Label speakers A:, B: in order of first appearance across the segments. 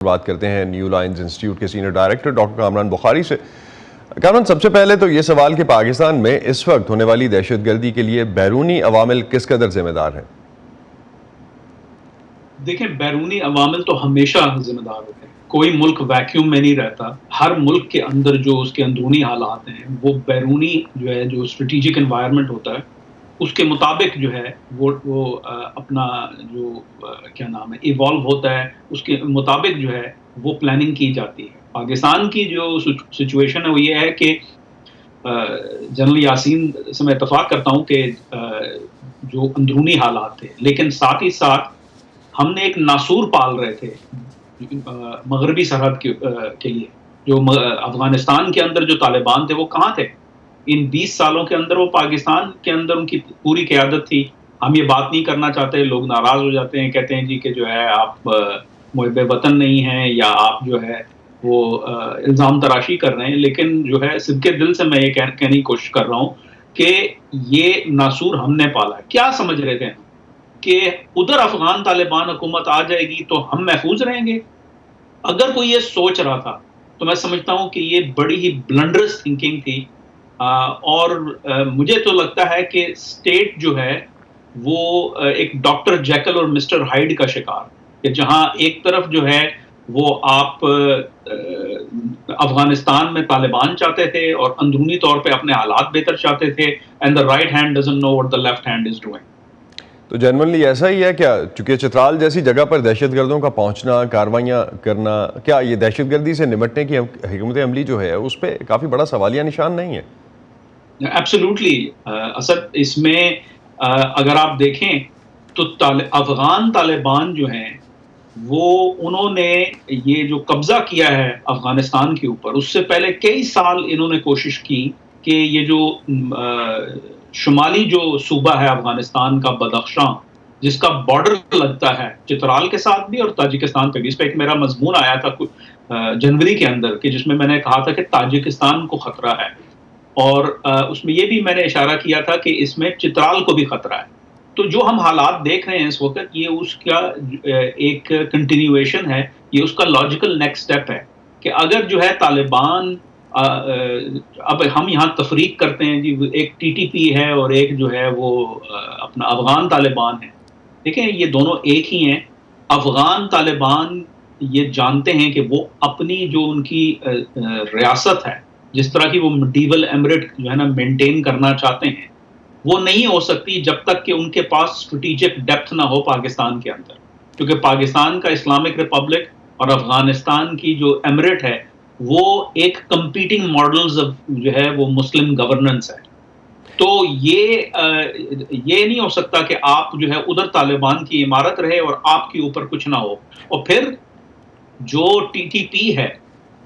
A: بات کرتے ہیں نیو لائنز انسٹیٹیوٹ کے سینئر ڈائریکٹر ڈاکٹر کامران بخاری سے۔ کامران، سب سے پہلے تو یہ سوال کہ پاکستان میں اس وقت ہونے والی دہشت گردی کے لیے بیرونی عوامل کس قدر ذمہ دار ہیں؟
B: دیکھیں، بیرونی عوامل تو ہمیشہ ذمہ دار ہوتے ہیں۔ کوئی ملک ویکیوم میں نہیں رہتا۔ ہر ملک کے اندر جو اس کے اندرونی حالات ہیں وہ بیرونی جو اسٹریٹجک انوائرمنٹ ہوتا ہے اس کے مطابق جو ہے وہ اپنا جو کیا نام ہے ایوالو ہوتا ہے، اس کے مطابق جو ہے وہ پلاننگ کی جاتی ہے۔ پاکستان کی جو سچویشن ہے وہ یہ ہے کہ جنرل یاسین سے میں اتفاق کرتا ہوں کہ جو اندرونی حالات تھے، لیکن ساتھ ہی ساتھ ہم نے ایک ناسور پال رہے تھے مغربی سرحد کے لیے۔ جو افغانستان کے اندر جو طالبان تھے وہ کہاں تھے؟ ان 20 سالوں کے اندر وہ پاکستان کے اندر ان کی پوری قیادت تھی۔ ہم یہ بات نہیں کرنا چاہتے، لوگ ناراض ہو جاتے ہیں، کہتے ہیں جی کہ جو ہے آپ محب وطن نہیں ہیں یا آپ جو ہے وہ الزام تراشی کر رہے ہیں، لیکن جو ہے صدق دل سے میں یہ کہنے کی کوشش کر رہا ہوں کہ یہ ناسور ہم نے پالا ہے۔ کیا سمجھ رہے تھے کہ ادھر افغان طالبان حکومت آ جائے گی تو ہم محفوظ رہیں گے؟ اگر کوئی یہ سوچ رہا تھا تو میں سمجھتا ہوں کہ یہ بڑی ہی بلنڈرس تھنکنگ تھی، اور مجھے تو لگتا ہے کہ اسٹیٹ جو ہے وہ ایک ڈاکٹر جیکل اور مسٹر ہائیڈ کا شکار، کہ جہاں ایک طرف جو ہے وہ آپ افغانستان میں طالبان چاہتے تھے اور اندرونی طور پہ اپنے حالات بہتر چاہتے تھے، and the right hand doesn't know what the left hand is doing۔
A: تو جنرلی ایسا ہی ہے کیا؟ چونکہ چترال جیسی جگہ پر دہشت گردوں کا پہنچنا، کاروائیاں کرنا، کیا یہ دہشت گردی سے نمٹنے کی حکمت عملی جو ہے اس پہ کافی بڑا سوالیہ نشان نہیں ہے؟
B: ایبسولوٹلی اسد، اس میں اگر آپ دیکھیں تو افغان طالبان جو ہیں وہ انہوں نے یہ جو قبضہ کیا ہے افغانستان کے اوپر، اس سے پہلے کئی سال انہوں نے کوشش کی کہ یہ جو شمالی جو صوبہ ہے افغانستان کا بدخشاں، جس کا بارڈر لگتا ہے چترال کے ساتھ بھی اور تاجکستان پہ بھی، اس پہ ایک میرا مضمون آیا تھا جنوری کے اندر کہ جس میں میں نے کہا تھا کہ تاجکستان کو خطرہ ہے، اور اس میں یہ بھی میں نے اشارہ کیا تھا کہ اس میں چترال کو بھی خطرہ ہے۔ تو جو ہم حالات دیکھ رہے ہیں اس وقت، یہ اس کا ایک کنٹینیویشن ہے، یہ اس کا لاجیکل نیکسٹ سٹیپ ہے کہ اگر جو ہے طالبان، اب ہم یہاں تفریق کرتے ہیں جی ایک ٹی ٹی پی ہے اور ایک جو ہے وہ اپنا افغان طالبان ہے۔ دیکھیں یہ دونوں ایک ہی ہیں۔ افغان طالبان یہ جانتے ہیں کہ وہ اپنی جو ان کی ریاست ہے، جس طرح کی وہ مڈیول ایمریٹ جو ہے نا مینٹین کرنا چاہتے ہیں، وہ نہیں ہو سکتی جب تک کہ ان کے پاس اسٹریٹجک ڈیپتھ نہ ہو پاکستان کے اندر، کیونکہ پاکستان کا اسلامک ریپبلک اور افغانستان کی جو ایمریٹ ہے وہ ایک کمپیٹنگ ماڈلز جو ہے وہ مسلم گورننس ہے۔ تو یہ نہیں ہو سکتا کہ آپ جو ہے ادھر طالبان کی عمارت رہے اور آپ کے اوپر کچھ نہ ہو، اور پھر جو ٹی ٹی پی ہے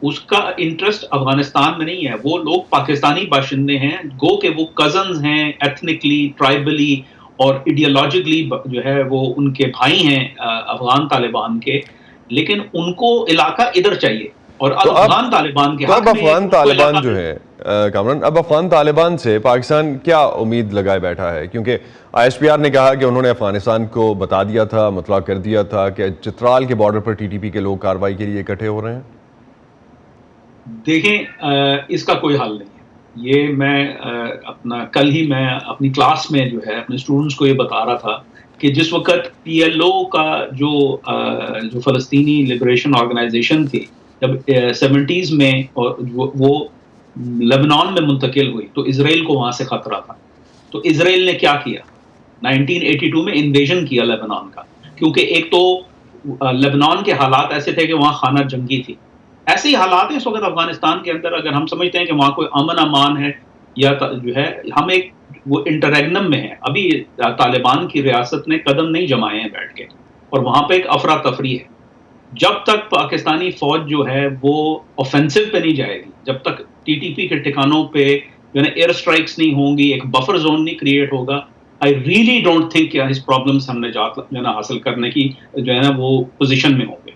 B: اس کا انٹرسٹ افغانستان میں نہیں ہے، وہ لوگ پاکستانی باشندے ہیں، گو کہ وہ کزنز ہیں ایتھنکلی، ٹرائبلی اور ایڈیالوجیکلی جو ہے وہ ان کے بھائی ہیں افغان طالبان کے، لیکن ان کو علاقہ ادھر چاہیے، اور افغان طالبان کے
A: اب افغان طالبان جو ہے کامران، اب افغان طالبان سے پاکستان کیا امید لگائے بیٹھا ہے؟ کیونکہ آئی ایس پی آر نے کہا کہ انہوں نے افغانستان کو بتا دیا تھا، مطلع کر دیا تھا کہ چترال کے بارڈر پر ٹی ٹی پی کے لوگ کارروائی کے لیے اکٹھے ہو رہے ہیں۔
B: دیکھیں اس کا کوئی حل نہیں ہے۔ یہ میں کل ہی میں اپنی کلاس میں جو ہے اپنے اسٹوڈنٹس کو یہ بتا رہا تھا کہ جس وقت پی ایل او کا جو فلسطینی لبریشن آرگنائزیشن تھی، جب 70s میں وہ لبنان میں منتقل ہوئی تو اسرائیل کو وہاں سے خطرہ تھا، تو اسرائیل نے کیا کیا؟ 1982 میں انویژن کیا لبنان کا، کیونکہ ایک تو لبنان کے حالات ایسے تھے کہ وہاں خانہ جنگی تھی۔ ایسے ہی حالات ہیں اس وقت افغانستان کے اندر۔ اگر ہم سمجھتے ہیں کہ وہاں کوئی امن امان ہے یا جو ہے ہم ایک وہ انٹریگنم میں ہیں، ابھی طالبان کی ریاست نے قدم نہیں جمائے ہیں بیٹھ کے، اور وہاں پہ ایک افراتفری ہے۔ جب تک پاکستانی فوج جو ہے وہ اوفینسو پہ نہیں جائے گی، جب تک ٹی ٹی پی کے ٹھکانوں پہ جو ہے ایئر اسٹرائکس نہیں ہوں گی، ایک بفر زون نہیں کریٹ ہوگا، آئی ریئلی ڈونٹ تھنک کہ اس پرابلمس ہم نے جو ہے نا حاصل کرنے کی جو ہے نا وہ پوزیشن میں ہوں گے۔